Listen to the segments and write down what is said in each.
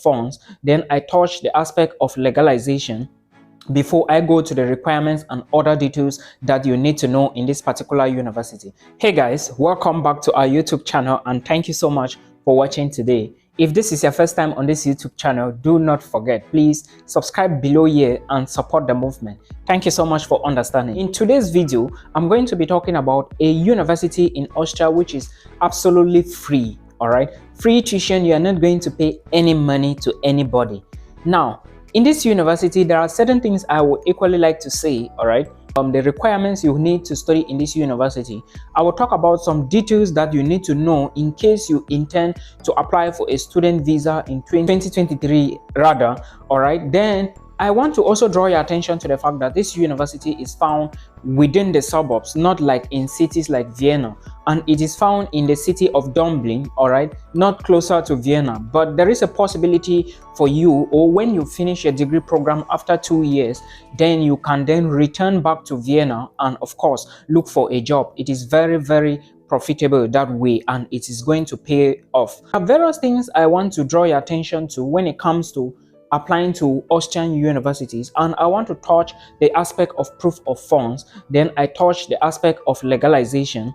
funds. Then I touch the aspect of legalization before I go to the requirements and other details that you need to know in this particular university. Hey guys, welcome back to our YouTube channel and thank you so much for watching today. If this is your first time on this YouTube channel, do not forget, please subscribe below here and support the movement. Thank you so much for understanding. In today's video, I'm going to be talking about a university in Austria which is absolutely free. All right, free tuition. You are not going to pay any money to anybody. Now, in this university, there are certain things I would equally like to say. All right, the requirements you need to study in this university. I will talk about some details that you need to know in case you intend to apply for a student visa in 2023 rather. All right, then I want to also draw your attention to the fact that this university is found within the suburbs, not like in cities like Vienna, and it is found in the city of Dublin, all right, not closer to Vienna. But there is a possibility for you, or when you finish your degree program after 2 years, then you can then return back to Vienna and of course look for a job. It is very profitable that way, and it is going to pay off. There are various things I want to draw your attention to when it comes to applying to Austrian universities, and I want to touch the aspect of proof of funds. Then I touch the aspect of legalization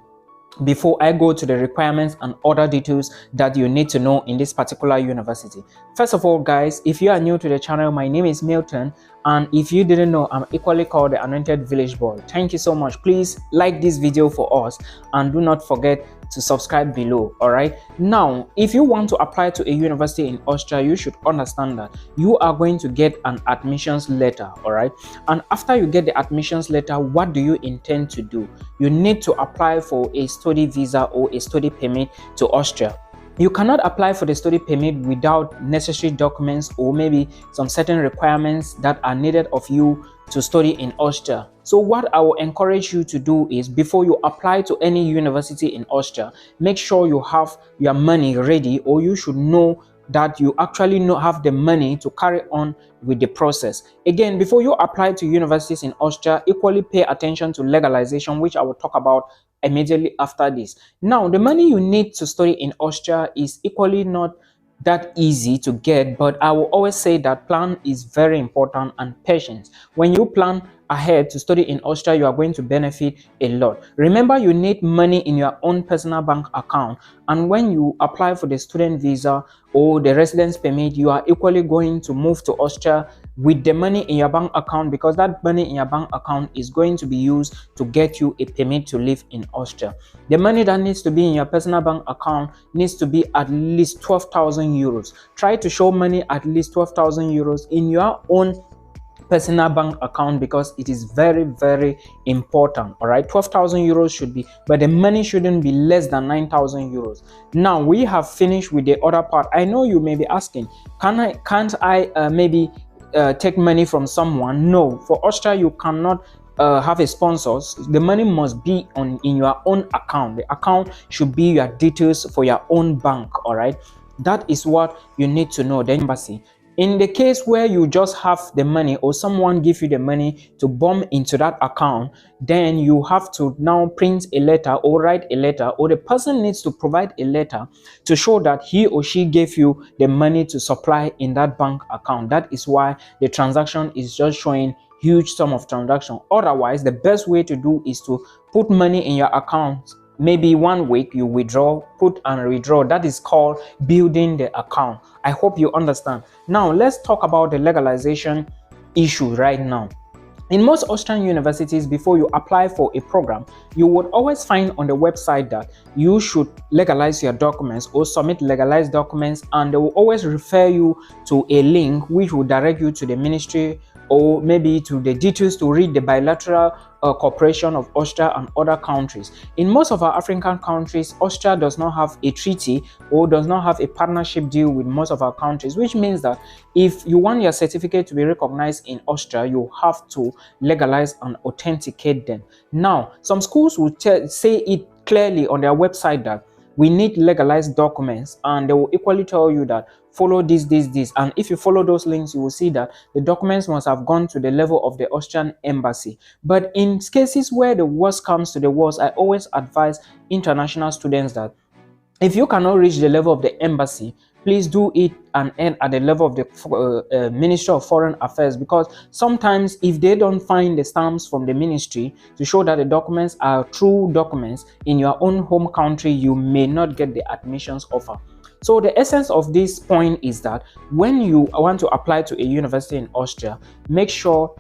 before I go to the requirements and other details that you need to know in this particular university. First of all, guys, if you are new to the channel, my name is Milton, and if you didn't know, I'm equally called the Anointed Village Boy. Thank you so much. Please like this video for us and do not forget to subscribe below. All right, now if you want to apply to a university in Austria, you should understand that you are going to get an admissions letter. All right, and after you get the admissions letter, what do you intend to do? You need to apply for a study visa or a study permit to Austria. You cannot apply for the study permit without necessary documents or maybe some certain requirements that are needed of you to study in Austria. So what I will encourage you to do is, before you apply to any university in Austria, make sure you have your money ready, or you should know that you actually have the money to carry on with the process. Again, before you apply to universities in Austria, equally pay attention to legalization, which I will talk about immediately after this. Now, the money you need to study in Austria is equally not that easy to get, but I will always say that plan is very important and patience. When you plan ahead to study in Austria, you are going to benefit a lot. Remember, you need money in your own personal bank account, and when you apply for the student visa or the residence permit, you are equally going to move to Austria with the money in your bank account, because that money in your bank account is going to be used to get you a permit to live in Austria. The money that needs to be in your personal bank account needs to be at least 12,000 euros. Try to show money at least 12,000 euros in your own personal bank account, because it is very important. All right, 12,000 euros should be, but the money shouldn't be less than 9,000 euros. Now we have finished with the other part. I know you may be asking, can't I maybe take money from someone? No, for Austria you cannot have a sponsor. The money must be in your own account. The account should be your details for your own bank. All right, that is what you need to know. The embassy, in the case where you just have the money, or someone give you the money to bomb into that account, then you have to now print a letter or write a letter, or the person needs to provide a letter to show that he or she gave you the money to supply in that bank account. That is why the transaction is just showing huge sum of transaction. Otherwise, the best way to do is to put money in your account. Maybe 1 week you withdraw, put and withdraw. That is called building the account. I hope you understand. Now let's talk about the legalization issue right now. In most Austrian universities, before you apply for a program, you would always find on the website that you should legalize your documents or submit legalized documents, and they will always refer you to a link which will direct you to the ministry or maybe to the details to read the bilateral cooperation of Austria and other countries. In most of our African countries, Austria does not have a treaty or does not have a partnership deal with most of our countries, which means that if you want your certificate to be recognized in Austria, you have to legalize and authenticate them. Now, some schools will say it clearly on their website that we need legalized documents, and they will equally tell you that follow this, and if you follow those links, you will see that the documents must have gone to the level of the Austrian embassy. But in cases where the worst comes to the worst, I always advise international students that if you cannot reach the level of the embassy, please do it and end at the level of the Ministry of Foreign Affairs, because sometimes if they don't find the stamps from the ministry to show that the documents are true documents in your own home country, you may not get the admissions offer. So the essence of this point is that when you want to apply to a university in Austria, make sure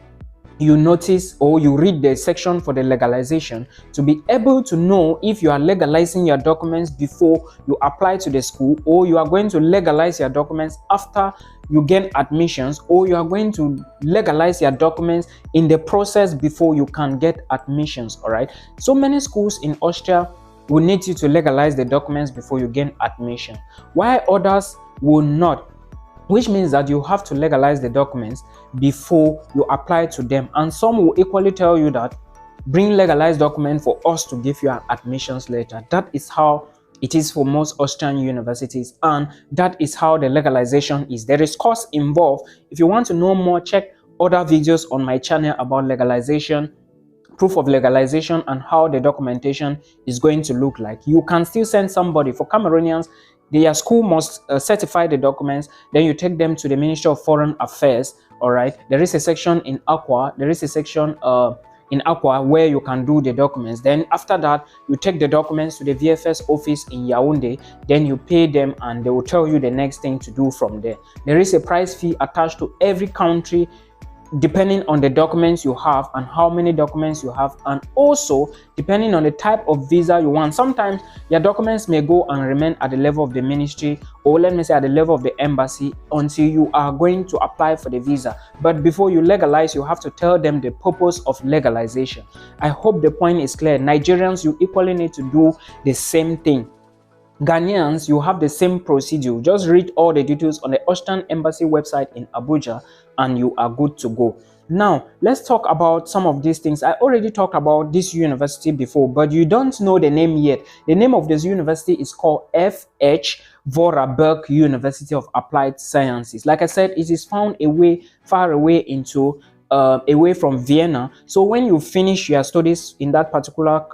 you notice or you read the section for the legalization to be able to know if you are legalizing your documents before you apply to the school, or you are going to legalize your documents after you gain admissions, or you are going to legalize your documents in the process before you can get admissions. All right, so many schools in Austria will need you to legalize the documents before you gain admission, while others will not, which means that you have to legalize the documents before you apply to them. And some will equally tell you that bring legalized document for us to give you an admissions letter. That is how it is for most Austrian universities, and that is how the legalization is. There is cost involved. If you want to know more, check other videos on my channel about legalization, proof of legalization, and how the documentation is going to look like. You can still send somebody. For Cameroonians, their school must certify the documents, then you take them to the Ministry of Foreign Affairs. All right, there is a section in Aqua, where you can do the documents. Then after that, you take the documents to the VFS office in Yaoundé, then you pay them and they will tell you the next thing to do from there. There is a price fee attached to every country depending on the documents you have and how many documents you have, and also depending on the type of visa you want. Sometimes your documents may go and remain at the level of the ministry, or let me say at the level of the embassy, until you are going to apply for the visa. But before you legalize, you have to tell them the purpose of legalization. I hope the point is clear. Nigerians, you equally need to do the same thing. Ghanaians, you have the same procedure. Just read all the details on the Austrian Embassy website in Abuja and you are good to go. Now, let's talk about some of these things. I already talked about this university before, but you don't know the name yet. The name of this university is called F.H. Vorarlberg University of Applied Sciences. Like I said, it is found far away into away from Vienna. So when you finish your studies in that particular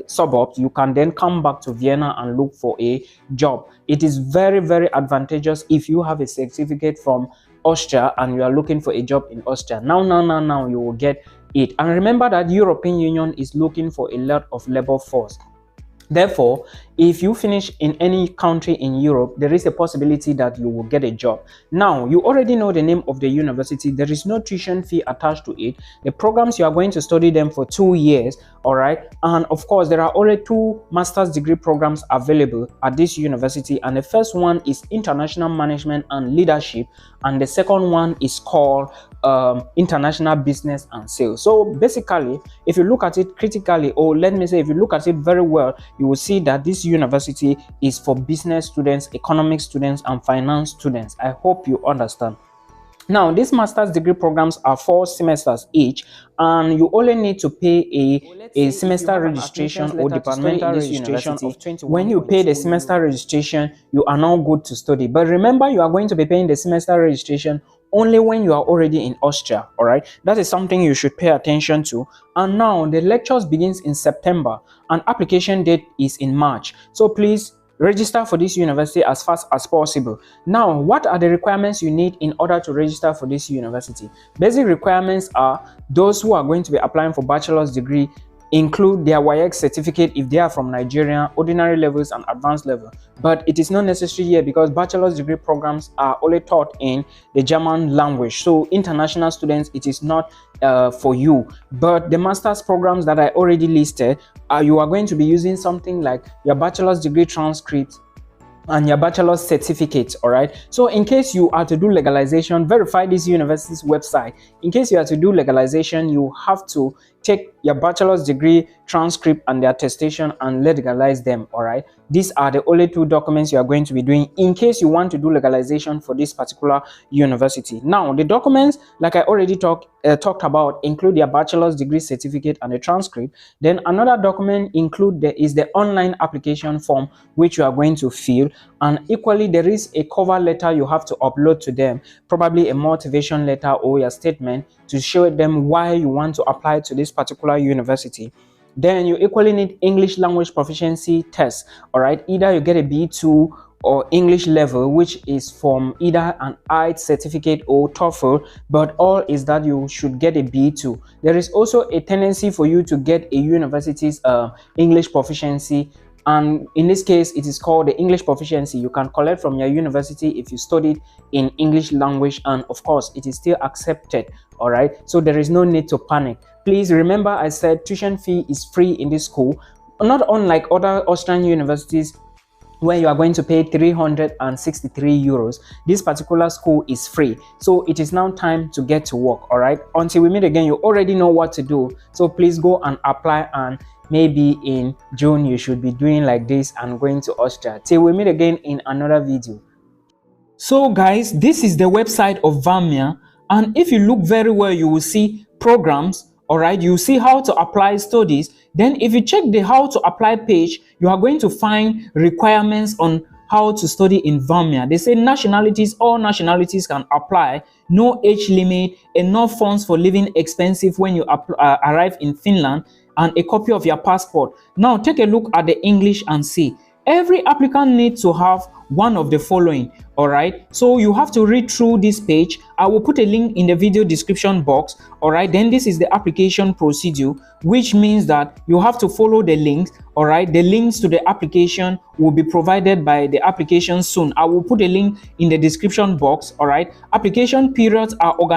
suburb, you can then come back to Vienna and look for a job. It is very, very advantageous if you have a certificate from Austria and you are looking for a job in Austria. Now you will get it. And remember that the European Union is looking for a lot of labor force. Therefore, if you finish in any country in Europe, there is a possibility that you will get a job. Now, you already know the name of the university. There is no tuition fee attached to it. The programs, you are going to study them for 2 years, all right? And of course, there are already 2 master's degree programs available at this university. And the first one is International Management and Leadership. And the second one is called International Business and Sales. So basically, if you look at it critically, or let me say, if you look at it very well, you will see that this university is for business students, economic students, and finance students. I hope you understand. Now, these master's degree programs are 4 semesters each, and you only need to pay a semester registration or departmental registration of 21. When you pay the semester registration, you are now good to study. But remember, you are going to be paying the semester registration only when you are already in Austria. All right, that is something you should pay attention to. And now the lectures begins in September and application date is in March. So please register for this university as fast as possible. Now, what are the requirements you need in order to register for this university? Basic requirements are those who are going to be applying for bachelor's degree include their WAEC certificate if they are from Nigeria, ordinary levels and advanced level. But it is not necessary here because bachelor's degree programs are only taught in the German language. So international students, it is not for you. But the master's programs that I already listed, you are going to be using something like your bachelor's degree transcript and your bachelor's certificate. All right, so in case you are to do legalization, verify this university's website. In case you are to do legalization, you have to take your bachelor's degree transcript and the attestation and legalize them. All right, these are the only 2 documents you are going to be doing in case you want to do legalization for this particular university. Now, the documents, like I already talked about, include your bachelor's degree certificate and the transcript. Then another document is the online application form which you are going to fill, and equally there is a cover letter you have to upload to them, probably a motivation letter or your statement to show them why you want to apply to this particular university. Then you equally need English language proficiency test. All right, either you get a B2 or English level, which is from either an IELTS certificate or TOEFL, but all is that you should get a B2. There is also a tendency for you to get a university's English proficiency, and in this case it is called the English proficiency. You can collect from your university if you studied in English language, and of course it is still accepted. All right, so there is no need to panic. Please remember, I said tuition fee is free in this school, not unlike other Austrian universities where you are going to pay 363 euros. This particular school is free. So it is now time to get to work. All right, until we meet again, you already know what to do. So please go and apply, and maybe in June you should be doing like this and going to Austria. Till we meet again in another video. So guys, this is the website of Vamia, and if you look very well, you will see programs. All right, you see how to apply studies. Then if you check the how to apply page, you are going to find requirements on how to study in Vamia. They say nationalities, all nationalities can apply, no age limit, enough funds for living expensive when you arrive in Finland, and a copy of your passport. Now take a look at the English and see. Every applicant needs to have one of the following. All right, so you have to read through this page. I will put a link in the video description box. All right, then this is the application procedure, which means that you have to follow the links. All right, the links to the application will be provided by the application soon. I will put a link in the description box. All right, application periods are organized